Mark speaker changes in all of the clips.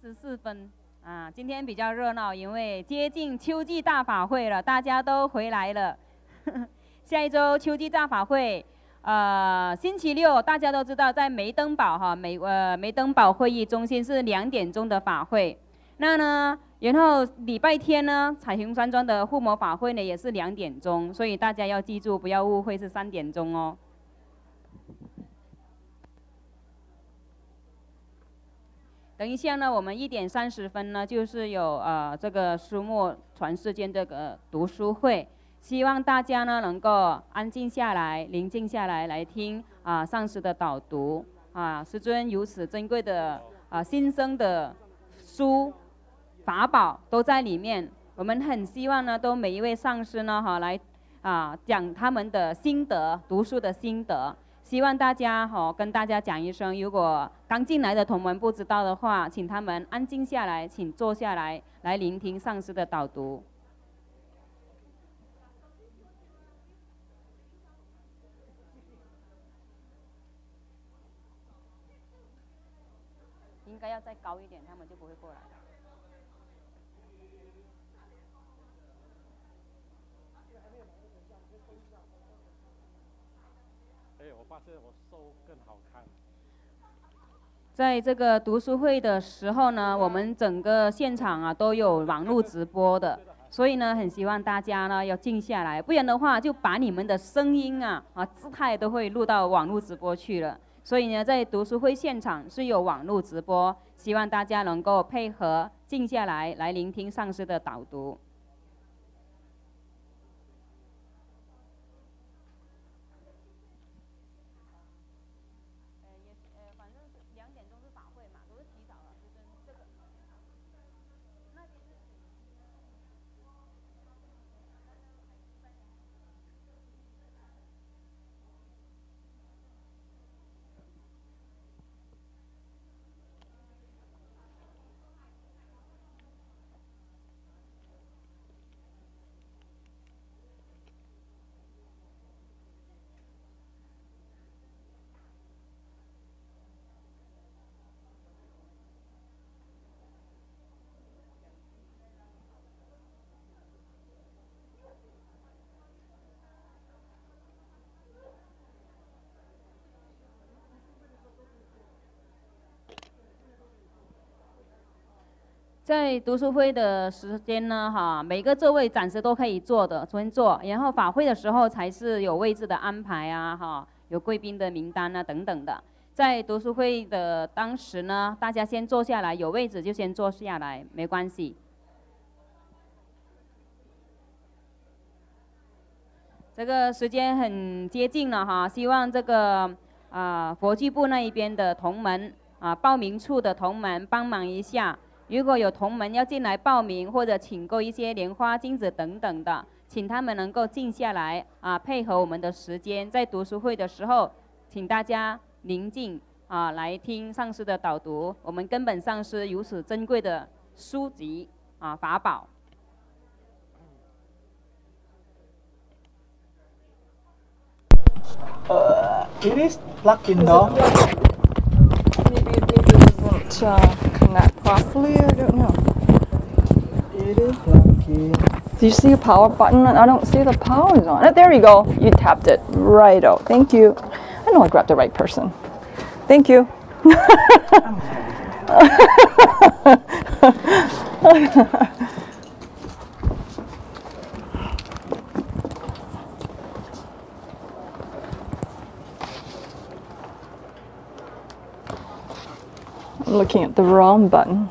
Speaker 1: 8:44啊，今天比较热闹，因为接近秋季大法会了，大家都回来了。下一周秋季大法会，星期六大家都知道在梅登堡哈梅登堡会议中心是2点钟的法会。那呢，然后礼拜天呢，彩虹山庄的护摩法会呢也是2点钟，所以大家要记住，不要误会是3点钟哦。等一下呢，我们1点30分呢，就是有这个书末传世间这个读书会，希望大家呢能够安静下来、宁静下来，来听上师的导读师尊如此珍贵的新生的书法宝都在里面。我们很希望呢，都每一位上师呢来讲他们的心得，读书的心得。希望大家跟大家讲一声，如果刚进来的同门不知道的话，请他们安静下来，请坐下来，来聆听上师的导读。应该要再高一点，他们就不会过来。
Speaker 2: 我发现我瘦更好看。
Speaker 1: 在这个读书会的时候呢，我们整个现场都有网络直播的，所以呢，很希望大家呢要静下来，不然的话就把你们的声音姿态都会录到网络直播去了。所以呢，在读书会现场是有网络直播，希望大家能够配合静下来，来聆听上师的导读。在读书会的时间呢，每个座位暂时都可以坐的，先坐。然后法会的时候才是有位置的安排有贵宾的名单等等的。在读书会的当时呢，大家先坐下来，有位置就先坐下来，没关系。这个时间很接近了希望这个佛具部那一边的同门报名处的同门帮忙一下。如果有同门要进来报名或者请购一些莲花、金子等等的，请他们能够静下来配合我们的时间，在读书会的时候，请大家宁静来听上师的导读。我们根本上师如此珍贵的书籍法宝。
Speaker 3: It is plugged in though.
Speaker 4: Maybe it doesn't connect properly. I don't know.
Speaker 3: It is plugged in.
Speaker 4: Do you see a power button? I don't see the power is on it. There you go. You tapped it. Righto. Thank you. I know I grabbed the right person. Thank you. I'm looking at the wrong button.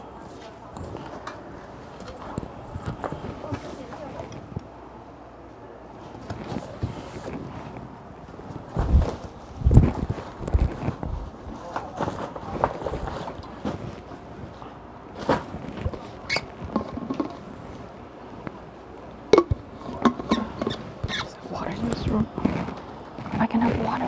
Speaker 4: Is there water in this room? I can have water.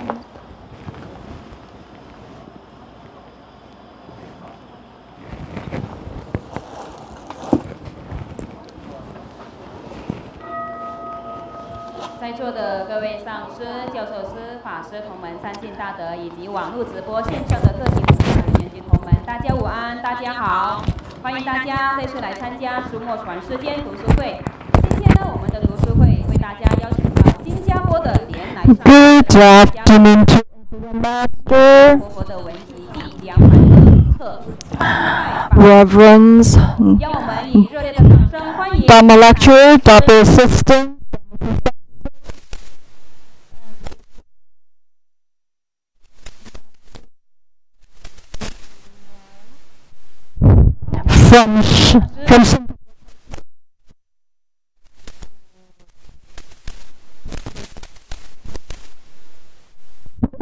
Speaker 1: Thank 在座的各位上师、教授师、法师同门、三信大德以及网络直播线上的各级菩萨、莲居同门，大家午安，大家好。欢迎大家这次来参加书墨传世间读书会。今天呢，我们的读书会为大家邀请到新加坡的连来上
Speaker 4: Good afternoon to everyone, Master.
Speaker 1: 活佛的文集第202册。
Speaker 4: Reverends,
Speaker 1: 让我们以热烈的掌声欢迎
Speaker 4: Dharma Lecturer, Dharma Assistant, from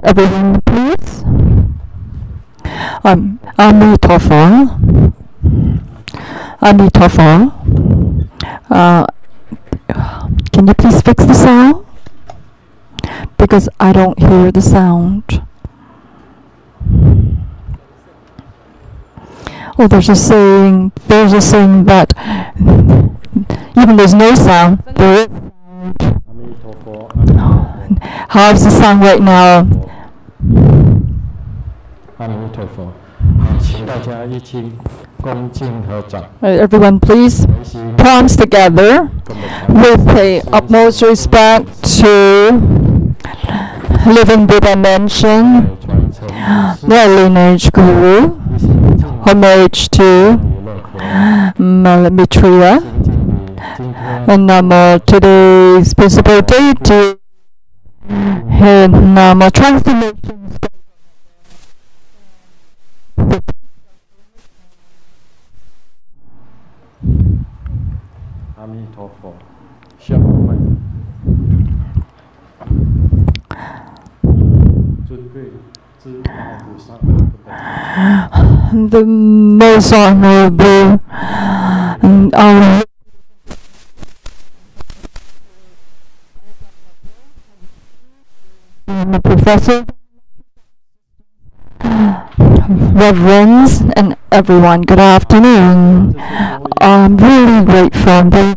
Speaker 4: everyone, please. Amitabha. Can you please fix the sound? Because I don't hear the sound. Oh, there's a saying that even there's no sound, there is sound. How's the sound right now?
Speaker 2: 阿弥陀佛，请大家一起恭敬合掌。
Speaker 4: Everyone, please palms together. We pay utmost respect to living Buddha mention, the lineage guru, homage to Maitreya, and Namo today's principal deity, and Namo transformations. The most honorable and our professor, reverends, and everyone, good afternoon. I'm really grateful to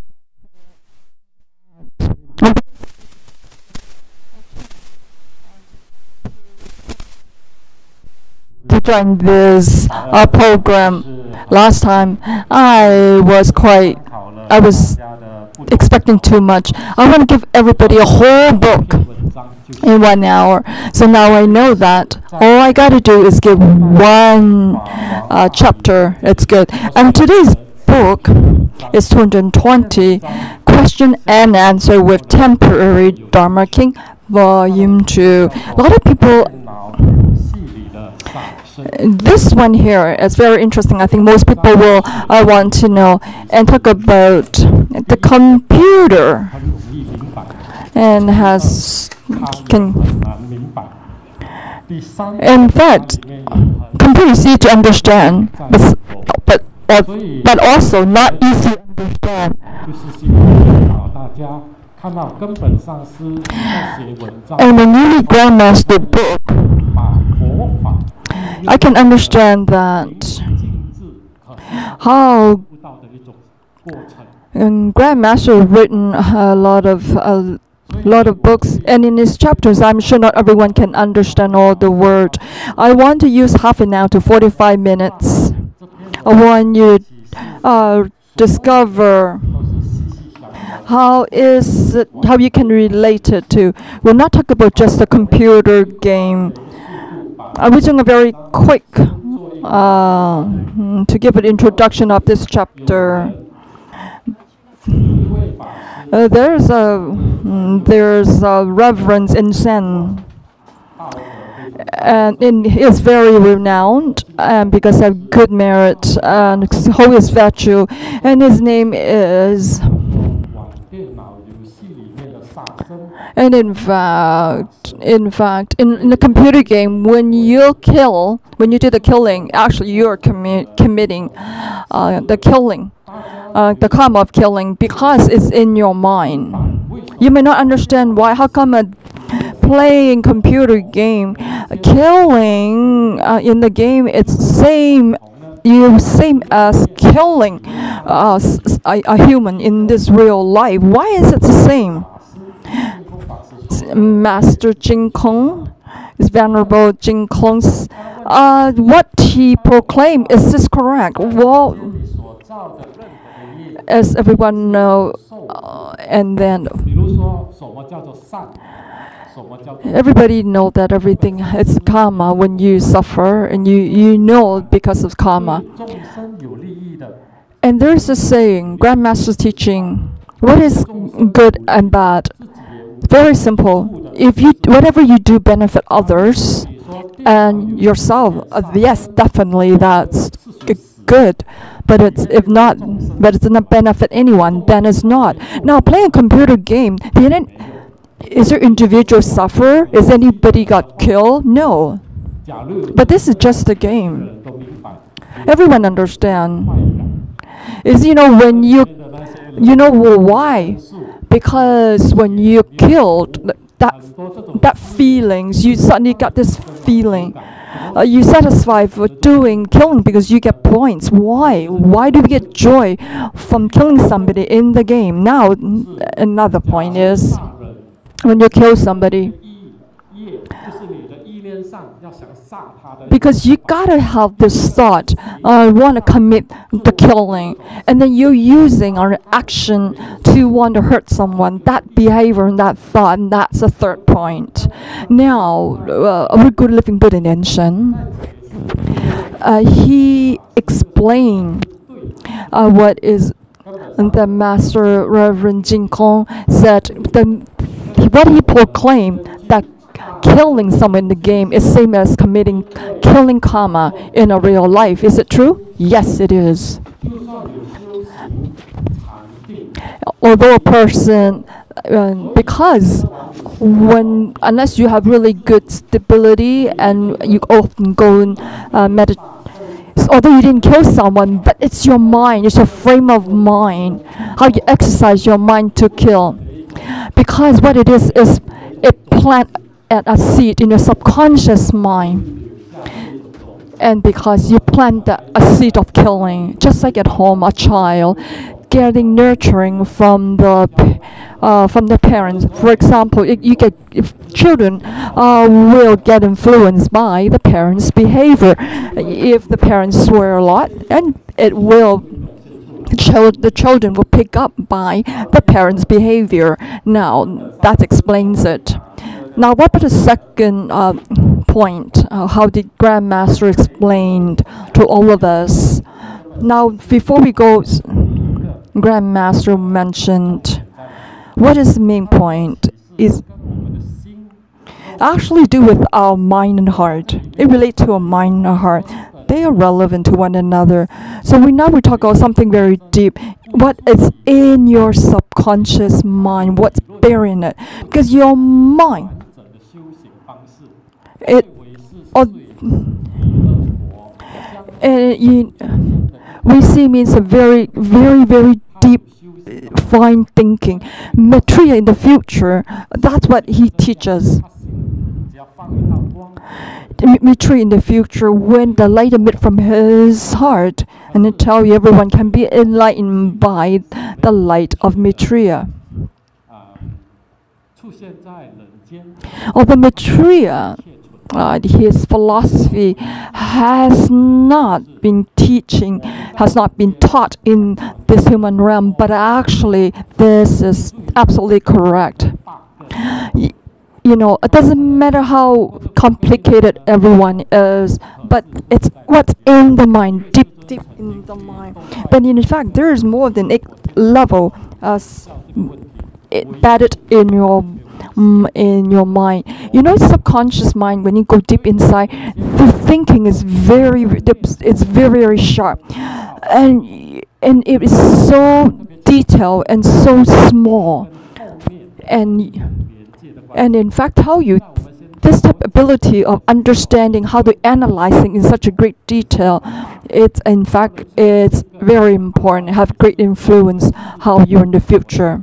Speaker 4: join this program. Last time I was expecting too much. I want to give everybody a whole book in 1 hour. So now I know that all I got to do is give one chapter. It's good. And today's book is 220 question and answer with temporary Dharma King, volume 2. A lot of people. This one here is very interesting. I think most people will want to know and talk about the computer and in fact, computer is easy to understand, but also not easy to understand. And when you read Grandmaster book, I can understand that how Grandmaster written a lot of books, and in his chapters, I'm sure not everyone can understand all the word. I want to use half an hour to 45 minutes. I want you to discover how you can relate it to. We'll not talk about just a computer game. I'm doing a very quick to give an introduction of this chapter. There's a Reverend Lian-Sheng, and he is very renowned because of good merit and holy virtue, and his name is. And in fact, in the computer game, when you do the killing, actually you are committing the killing, the karma of killing, because it's in your mind. You may not understand why. How come playing computer game, killing in the game, it's same as killing a human in this real life. Why is it the same? Master Jing Kong is Venerable Jing Kong's what he proclaimed, is this correct? Well, as everyone know, and then everybody know that everything is karma when you suffer, and you know because of karma. And there's a saying, Grandmaster's teaching, what is good and bad? Very simple. If you whatever you do benefit others and yourself, yes, definitely that's good. But it's if not, but it doesn't benefit anyone, then it's not. Now playing a computer game, is there individual suffer? Is anybody got killed? No. But this is just a game. Everyone understand. Is when you why? Because when you killed that feelings, you suddenly got this feeling. You satisfied for killing because you get points. Why? Why do we get joy from killing somebody in the game? Now, another point is when you kill somebody, because you gotta have this thought, I want to commit the killing, and then you're using our action to want to hurt someone. That behavior and that thought, and that's the third point. Now, our good living Buddha Lian-Sheng, he explained what is the Master Reverend Jing Kong said. What he proclaimed that killing someone in the game is same as killing karma in a real life. Is it true? Yes, it is. Although a person, because unless you have really good stability and you often go and meditate, although you didn't kill someone, but it's your mind, it's your frame of mind, how you exercise your mind to kill. Because what it is it plant at a seed in your subconscious mind, and because you plant a seed of killing, just like at home, a child getting nurturing from the parents. For example, if children will get influenced by the parents' behavior. If the parents swear a lot, and the children will pick up by the parents' behavior. Now that explains it. Now, what about the second point? How did Grandmaster explain to all of us? Now, before we go, Grandmaster mentioned what is the main point is actually do with our mind and heart. It relates to our mind and heart. They are relevant to one another. So we talk about something very deep. What is in your subconscious mind? What's buried in it? Because your mind, we see means a very, very, very deep, fine thinking. Maitreya in the future, that's what he teaches. Maitreya in the future, when the light emit from his heart, and I tell you, everyone can be enlightened by the light of Maitreya. Although Maitreya, his philosophy has not been taught in this human realm, but actually this is absolutely correct. It doesn't matter how complicated everyone is, but it's what's in the mind, deep in the mind. But in fact, there is more than 8 level embedded in your mind. Subconscious mind, when you go deep inside, the thinking is very very sharp, and it is so detailed and so small, and in fact this type of ability of understanding how to analyze things in such a great detail, it's very important, have great influence how you're in the future.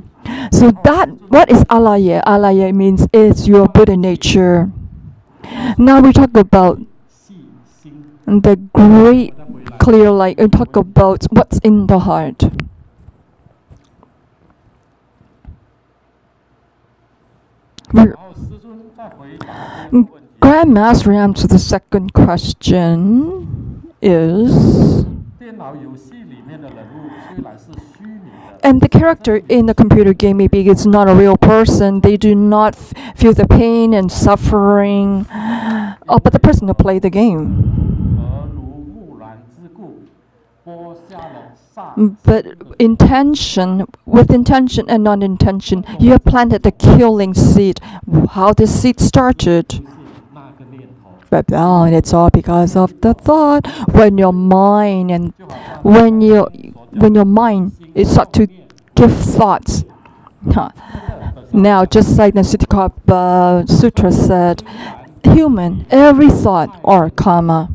Speaker 4: So what is alaya? Alaya means it's your Buddha nature. Now we talk about the great clear light and talk about what's in the heart. Grandmaster answer the second question is And the character in the computer game, maybe it's not a real person. They do not feel the pain and suffering. But the person who played the game. But with intention and non-intention, you have planted the killing seed. How the seed started? But it's all because of the thought. When your mind is start to give thoughts. Now, just like the Siddhikapa Sutra said, human, every thought or karma.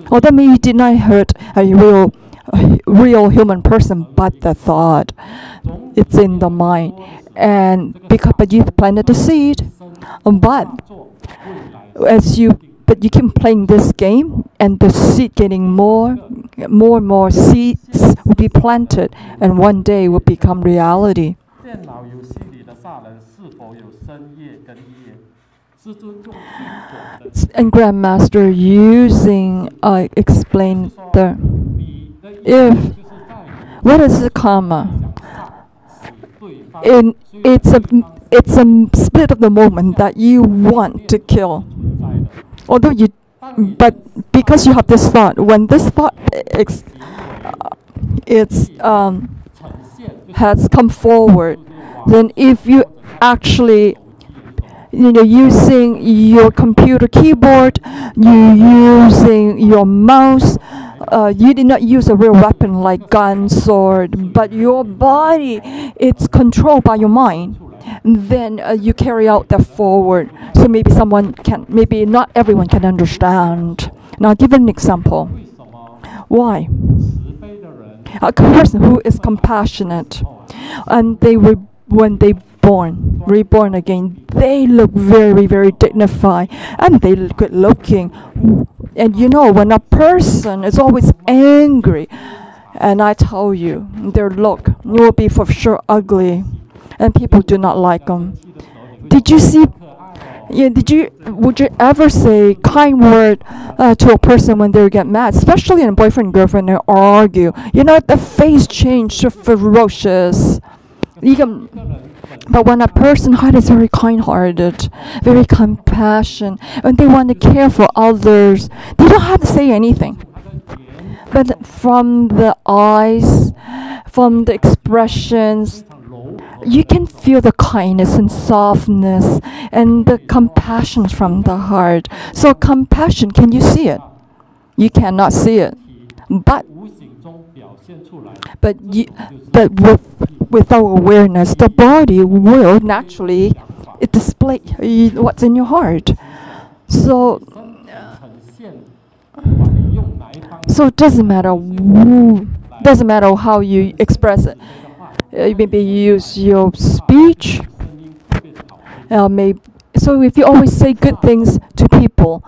Speaker 4: Well, that means you did not hurt a real human person, but the thought. It's in the mind. And but you planted the seed. But you keep playing this game, and the seed getting more and more seeds will be planted, and one day will become reality. And Grandmaster explain what is the karma? It's a split of the moment that you want to kill. But because you have this thought, when this thought has come forward, then if you actually using your computer keyboard, you using your mouse, you did not use a real weapon like gun, sword, but your body, it's controlled by your mind. Then you carry out that forward. So maybe maybe not everyone can understand. Now, I'll give an example. Why? A person who is compassionate, and when they reborn again, they look very, very dignified, and they look good looking. And when a person is always angry, and I tell you, their look will be for sure ugly, and people do not like them. Would you ever say kind word to a person when they get mad, especially in a boyfriend girlfriend they argue? The face change to ferocious. But when a person heart is very kind-hearted, very compassionate, and they want to care for others, they don't have to say anything. But from the eyes, from the expressions, you can feel the kindness and softness and the compassion from the heart. So compassion, can you see it? You cannot see it. But without awareness, the body will naturally display what's in your heart. So it doesn't matter how you express it. Maybe you use your speech. So if you always say good things to people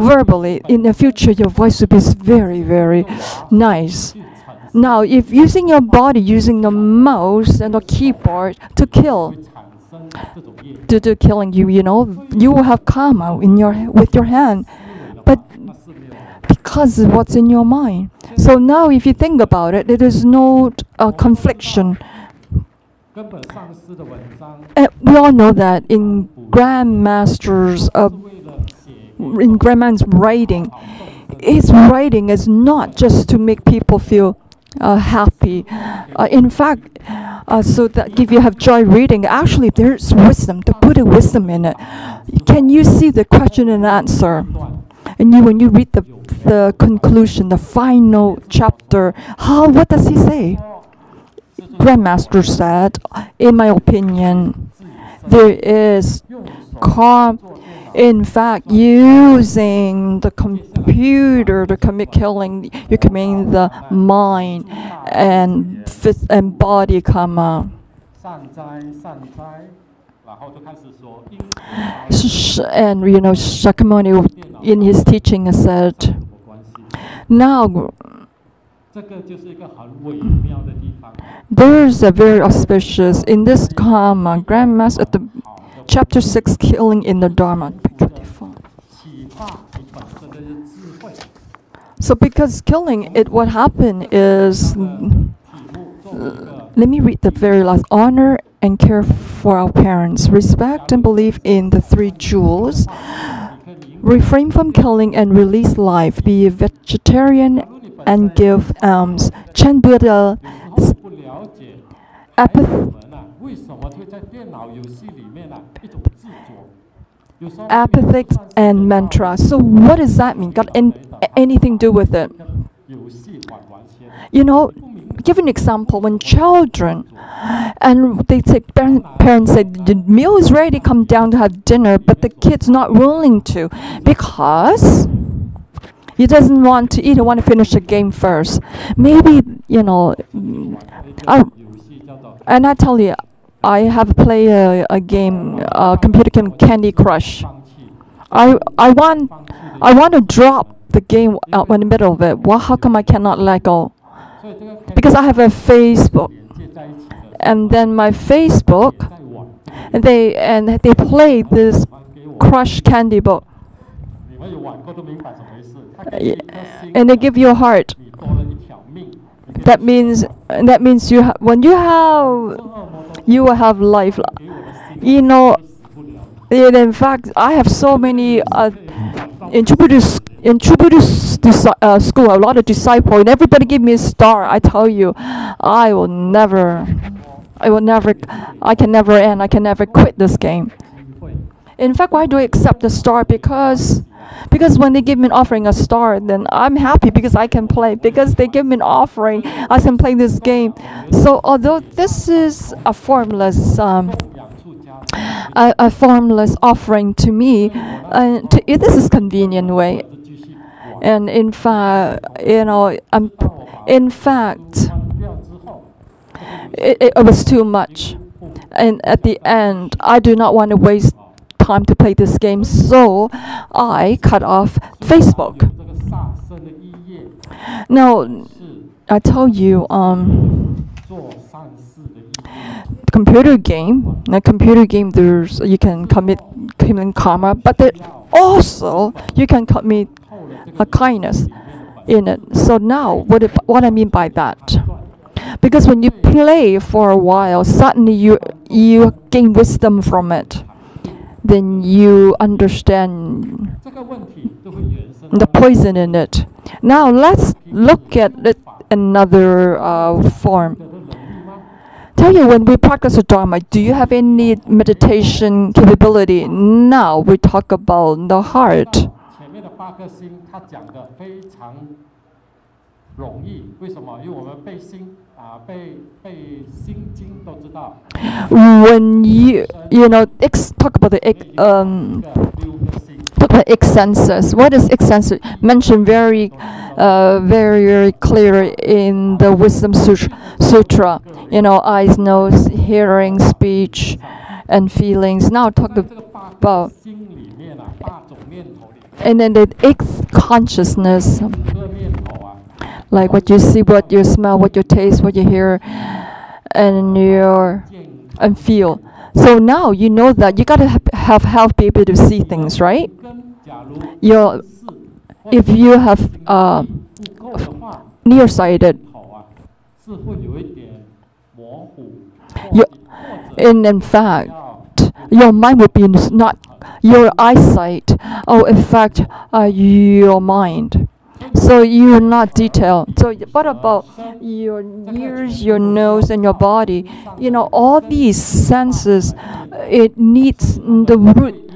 Speaker 4: verbally, in the future your voice will be very, very nice. Now, if using your body, using the mouse and the keyboard to kill, to do killing, you will have karma with your hand, but because of what's in your mind. So now, if you think about it, there is no confliction. And we all know that in Grandmaster's writing, his writing is not just to make people feel happy. In fact, so that if you have joy reading, actually there's wisdom, the Buddha wisdom in it. Can you see the question and answer? And when you read the conclusion, the final chapter, what does he say? Grandmaster said, in my opinion, there is karma. In fact, using the computer to commit killing, you're committing the mind and body karma. And Shakyamuni in his teaching said, now there's a very auspicious in this karma. Grandmaster at the chapter 6, killing in the Dharma. So because killing, what happened is, let me read the very last. Honor and care for our parents. Respect and believe in the 3 jewels. Refrain from killing and release life. Be a vegetarian and give alms. Chant Buddha apathics and mantra. So what does that mean? Got anything to do with it? You know, give an example. When children, and they say, parents say, the meal is ready, come down to have dinner, but the kid's not willing to because he doesn't want to eat, he want to finish the game first. Maybe, you know, and I tell you, I have played a game, computer game, Candy Crush. I want to drop the game out in the middle of it. Well, how come I cannot let go? Because I have a Facebook, and then my Facebook, and they play this Crush Candy book, and they give you a heart. That means you will have life. You know, in fact, I have so many introduced school, a lot of disciples, and everybody give me a star. I tell you, I can never end. I can never quit this game. In fact, why do I accept the star? Because when they give me an offering a star, then I'm happy because I can play. Because they give me an offering, I can play this game. So although this is a formless offering to me, this is convenient way. And in fact, you know, it was too much. And at the end, I do not want to waste time to play this game, so I cut off Facebook. Now, I tell you, computer game. There's you can commit karma, but there also you can commit a kindness in it. So now, what I mean by that? Because when you play for a while, suddenly you gain wisdom from it. Then you understand the poison in it. Now let's look at it another form. Tell you, when we practice the Dharma, do you have any meditation capability? Now we talk about the heart. When you know, talk about the X senses. What is X senses? Mentioned very clear in the Wisdom Sutra. You know, eyes, nose, hearing, speech, and feelings. Now talk about, and then the X consciousness, like what you see, what you smell, what you taste, what you hear, and feel. So now you know that you gotta have health, be able to see things, right? If you have nearsighted, and in fact, your mind would be not your eyesight. Oh, in fact, your mind. So you're not detailed. So what about your ears, your nose, and your body? You know, all these senses, it needs the root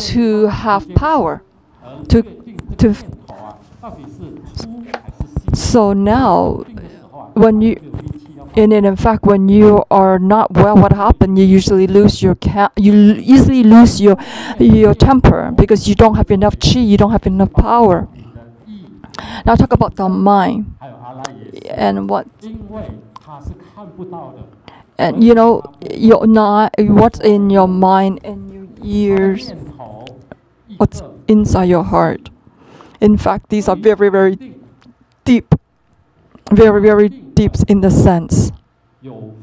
Speaker 4: to have power. So now, when you, and in fact, when you are not well, what happens? You usually lose your temper because you don't have enough chi, you don't have enough power. Now talk about the mind and what, and you know, what's in your mind and your ears, what's inside your heart. In fact, these are very, very deep, very, very deep in the sense. You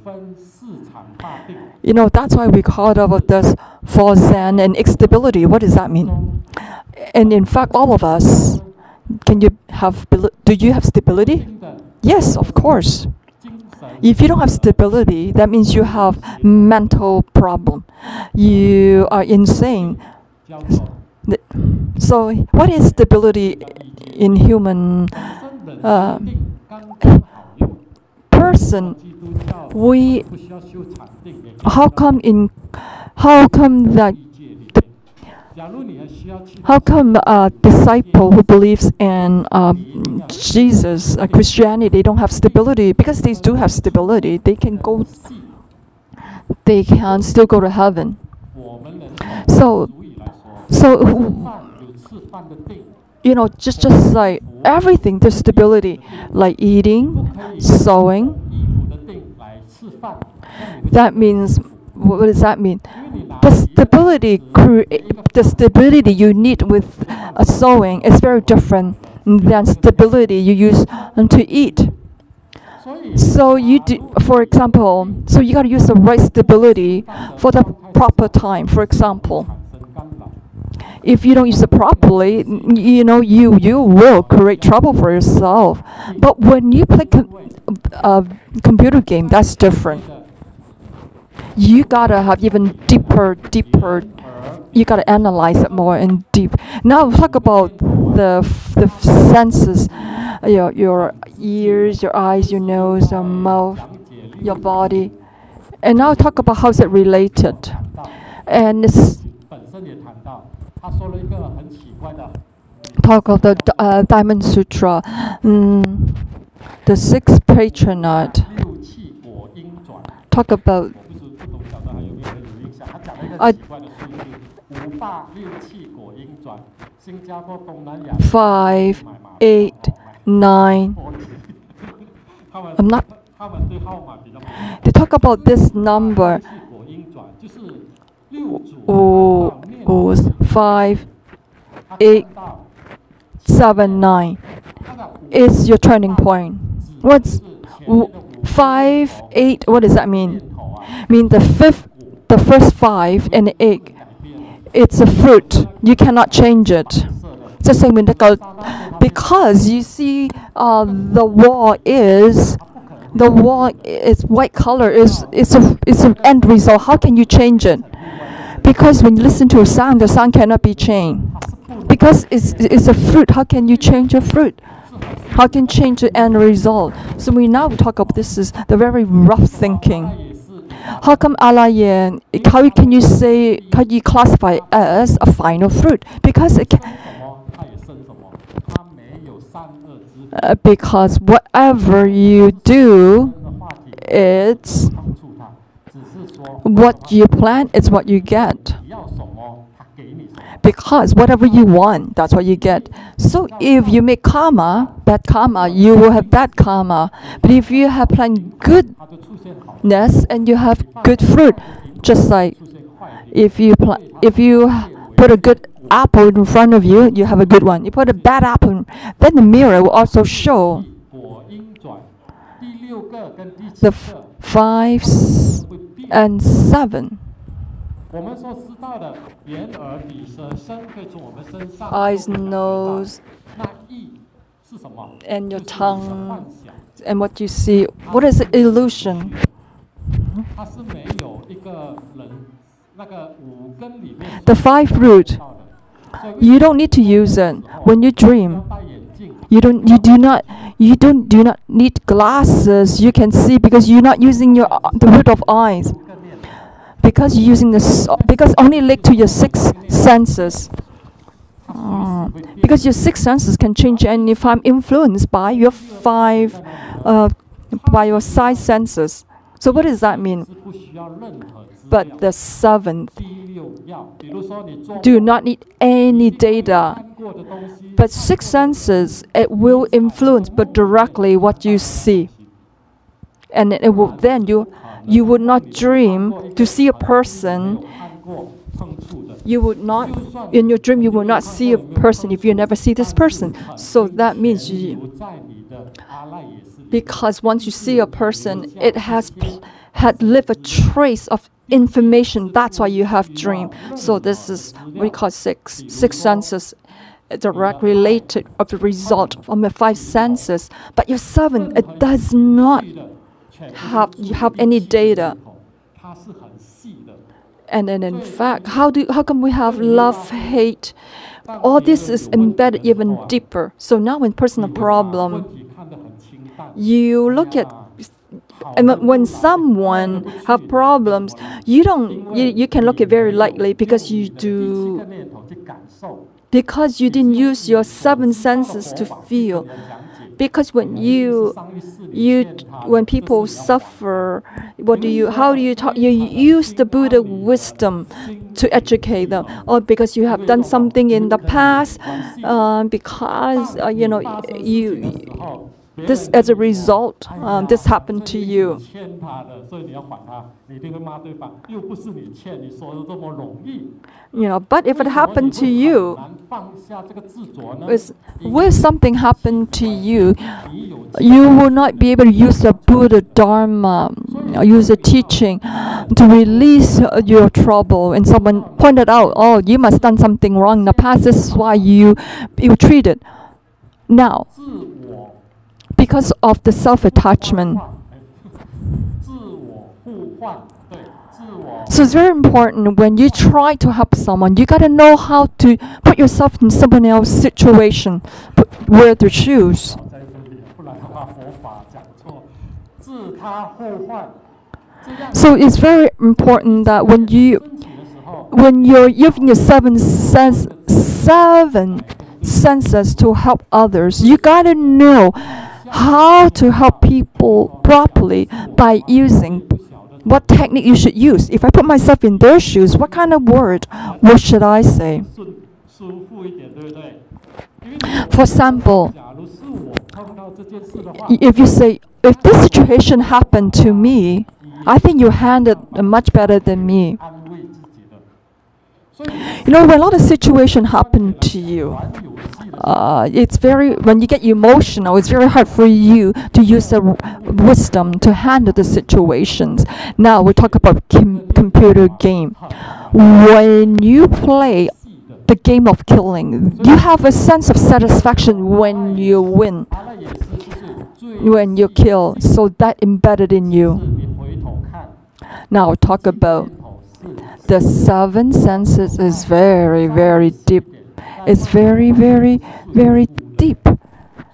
Speaker 4: know, that's why we call it about this for Zen and stability. What does that mean? And in fact, all of us, Do you have stability? Yes, of course. If you don't have stability, that means you have mental problem. You are insane. So, what is stability in human person? How come a disciple who believes in Jesus, Christianity, they don't have stability? Because they do have stability, they can still go to heaven. So just like everything, there's stability, like eating, sewing. That means, what does that mean? The stability you need with sewing is very different than stability you use to eat. So for example, you got to use the right stability for the proper time. For example, if you don't use it properly, you will create trouble for yourself. But when you play a computer game, that's different. You gotta have even deeper. You gotta analyze it more and deep. Now talk about the senses, your ears, your eyes, your nose, your mouth, your body, and now talk about how is it related. And it's talk of the Diamond Sutra, the sixth patronage. Talk about 5, 8, 9. I'm not. They talk about this number. 5, 8, 7, 9. It's your turning point. What's 5, 8? What does that mean? Mean the first 5 and 8. It's a fruit. You cannot change it. Because you see, the wall is white color. It's an end result. How can you change it? Because when you listen to a sound, the sound cannot be changed. Because it's a fruit. How can you change a fruit? How can you change the end result? So we now talk about this is the very rough thinking. How come Alayan? How can you classify it as a final fruit? Because because whatever you do, it's what you plant, it's what you get. Because whatever you want, that's what you get. So if you make karma, bad karma, you will have bad karma. But if you have planted goodness and you have good fruit, just like if you put a good apple in front of you, you have a good one. You put a bad apple, then the mirror will also show the 5 and 7. Eyes, nose, and your tongue, and what you see. What is illusion? The 5 root. You don't need to use it when you dream. You do not need glasses. You can see because you're not using the root of eyes. Because you're using because only link to your 6 senses. Because your 6 senses can change, and if I'm influenced by your 5, by your 5 senses. So what does that mean? But the 7th do not need any data. But 6 senses, it will influence but directly what you see. And it will then you would not dream to see a person. You would not, in your dream, you will not see a person if you never see this person. So that means because once you see a person, it had left a trace of information. That's why you have dream. So this is what we call 6 senses. direct related of the result from the 5 senses. But your 7, it does not have any data. And then in fact, how come we have love, hate? All this is embedded even deeper. So now in personal problem, you look at, and when someone have problems, you can look at very lightly because you didn't use your 7 senses to feel. Because when when people suffer, how do you talk? You use the Buddha wisdom to educate them, or because you have done something in the past, because this as a result, this happened to you. But if it happened to you, if something happened to you, you will not be able to use the Buddha Dharma, use the teaching to release your trouble. And someone pointed out, oh, you must have done something wrong in the past. This is why you treated. Now, because of the self-attachment. So it's very important when you try to help someone, you got to know how to put yourself in someone else's situation, wear their shoes. So it's very important that when you're using your 7 senses to help others, you got to know how to help people properly by using what technique you should use. If I put myself in their shoes, what kind of word? What should I say? For example, if you say, if this situation happened to me, I think you handled it much better than me. When a lot of situations happen to you, when you get emotional, it's very hard for you to use the wisdom to handle the situations. Now we talk about computer game. When you play the game of killing, you have a sense of satisfaction when you win, when you kill. So that embedded in you. Now talk about the 7 senses is very, very deep. It's very, very, very deep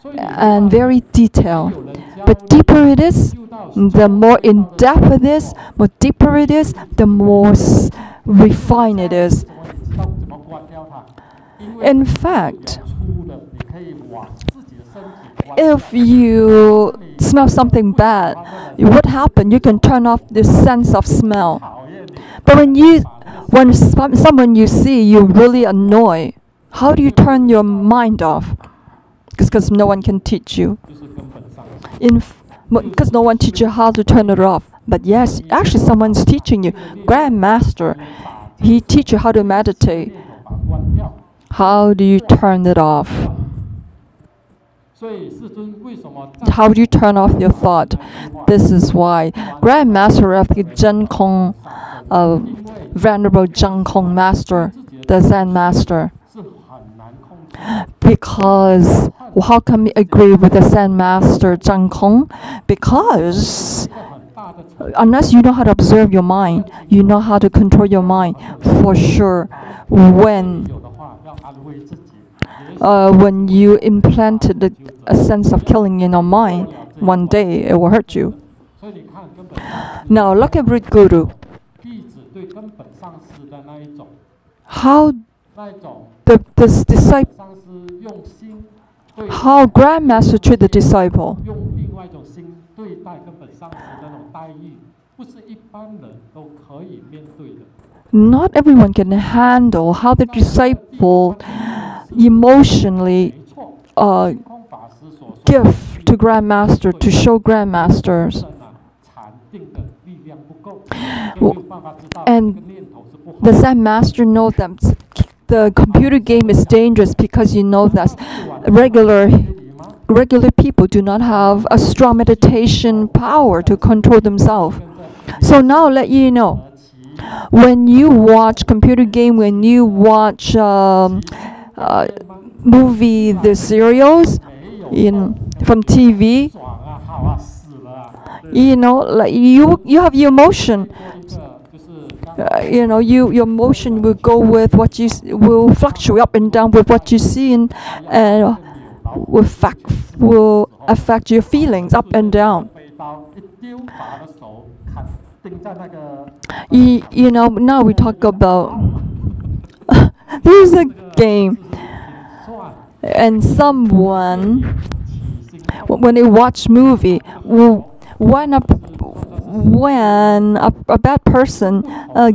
Speaker 4: and very detailed. But deeper it is, the more in depth it is, more deeper it is, the more refined it is. In fact, if you smell something bad, what happens? You can turn off the sense of smell. But when someone you see, you really annoy, how do you turn your mind off? Because no one can teach you. Because no one teaches you how to turn it off. But yes, actually someone's teaching you. Grandmaster, he teaches you how to meditate. How do you turn it off? How do you turn off your thought? This is why Grandmaster of the Zhen Kong, Venerable Zheng Kong Master, the Zen Master. Because how can we agree with the Zen Master Zheng Kong? Because unless you know how to observe your mind, you know how to control your mind, for sure. When you implanted a sense of killing in your mind, one day it will hurt you. Now look at root guru. How the disciple, how Grandmaster treat the disciple. Not everyone can handle how the disciple emotionally give to Grandmaster, to show Grandmasters. And the Zen Master knows that the computer game is dangerous because you know that regular people do not have a strong meditation power to control themselves. So now I'll let you know, when you watch computer game, when you watch movie, the serials from TV. Like you have your emotion. Your emotion will go with what you will fluctuate up and down with what you see, and will affect your feelings up and down. Now we talk about there's a game, and someone when they watch movie, when a bad person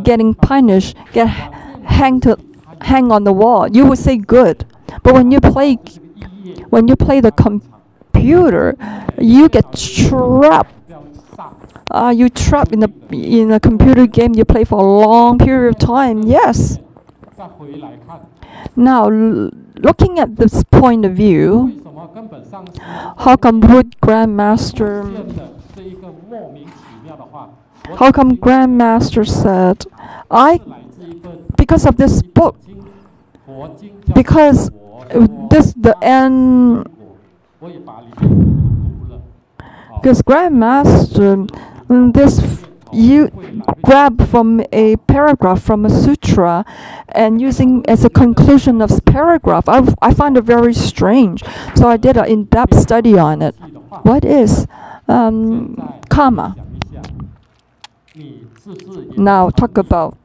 Speaker 4: getting punished, hang on the wall, you would say good. But when you play the computer, you get trapped. You trapped in a computer game you play for a long period of time. Yes. Now, looking at this point of view, how come Grandmaster said, because of this book, because this the end, because Grandmaster, you grab from a paragraph from a sutra and using as a conclusion of this paragraph, I find it very strange. So I did an in-depth study on it. What is karma? Now talk about.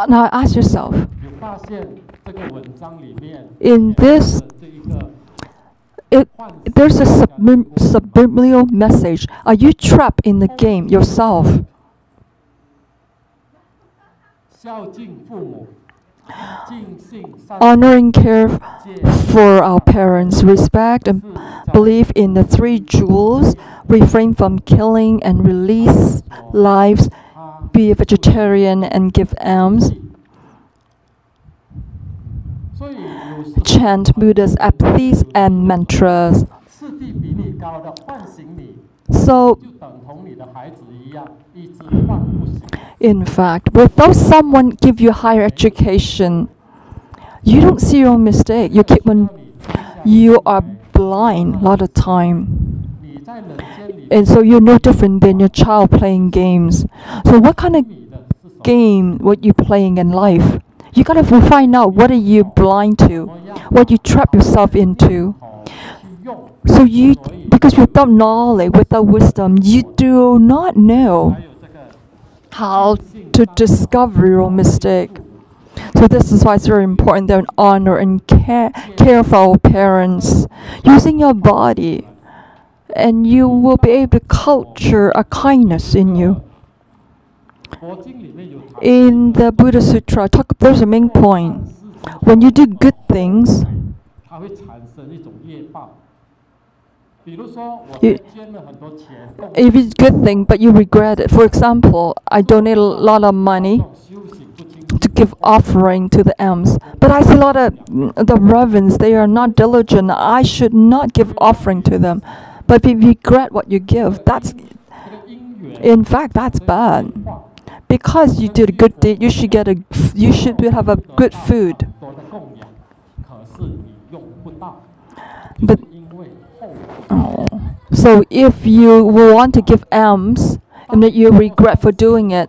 Speaker 4: Now ask yourself. In this, there's a subliminal message. Are you trapped in the game yourself? Honoring care for our parents, respect and believe in the three jewels, refrain from killing and release lives, be a vegetarian and give alms. Chant Buddha's apathies and mantras. So, in fact, without someone give you higher education, you don't see your own mistake. You are blind a lot of time. And so you're no different than your child playing games. So what kind of game what you playing in life? You gotta find out what are you blind to, what you trap yourself into. So because without knowledge, without wisdom, you do not know how to discover your own mistake. So this is why it's very important that we honor and care for our parents, using your body, and you will be able to culture a kindness in you. In the Buddha Sutra, there's a main point. When you do good things, if it's a good thing, but you regret it. For example, I donate a lot of money to give offering to the alms, but I see a lot of the reverends, they are not diligent. I should not give offering to them. But if you regret what you give, in fact, that's bad. Because you did a good deed, you should have a good food. But so if you want to give alms and that you regret for doing it,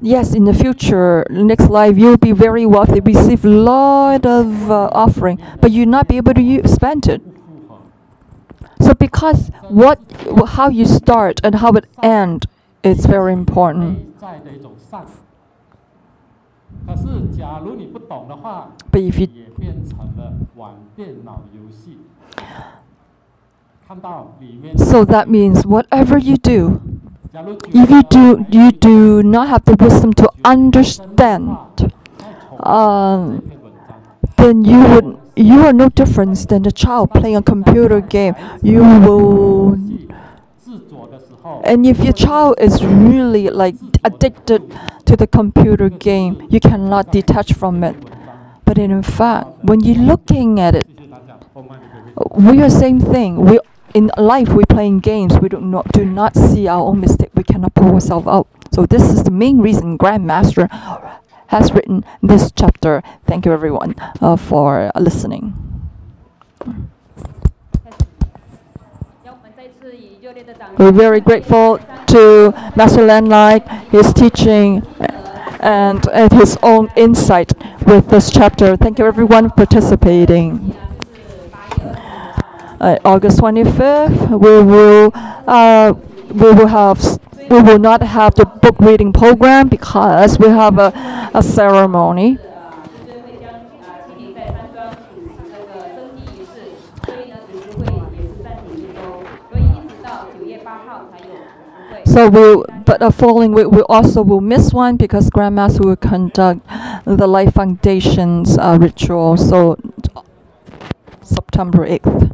Speaker 4: yes, in the future, next life, you'll be very wealthy, receive a lot of offering, but you'll not be able to spend it. So because how you start and how it ends is very important. But if you so that means whatever you do, if you do not have the wisdom to understand, then you are no different than a child playing a computer game. You will. And if your child is really like addicted to the computer game, you cannot detach from it. But in fact, when you're looking at it, we are the same thing. In life, we're playing games. We do not see our own mistake. We cannot pull ourselves out. So this is the main reason Grandmaster has written this chapter. Thank you everyone for listening. We're very grateful to Master Lan-Lai, his teaching and his own insight with this chapter. Thank you everyone for participating. August 25th, we will not have the book reading program because we have a ceremony. So but following week we also will miss one because Grandmaster will conduct the Life Foundation's ritual. So September 8th.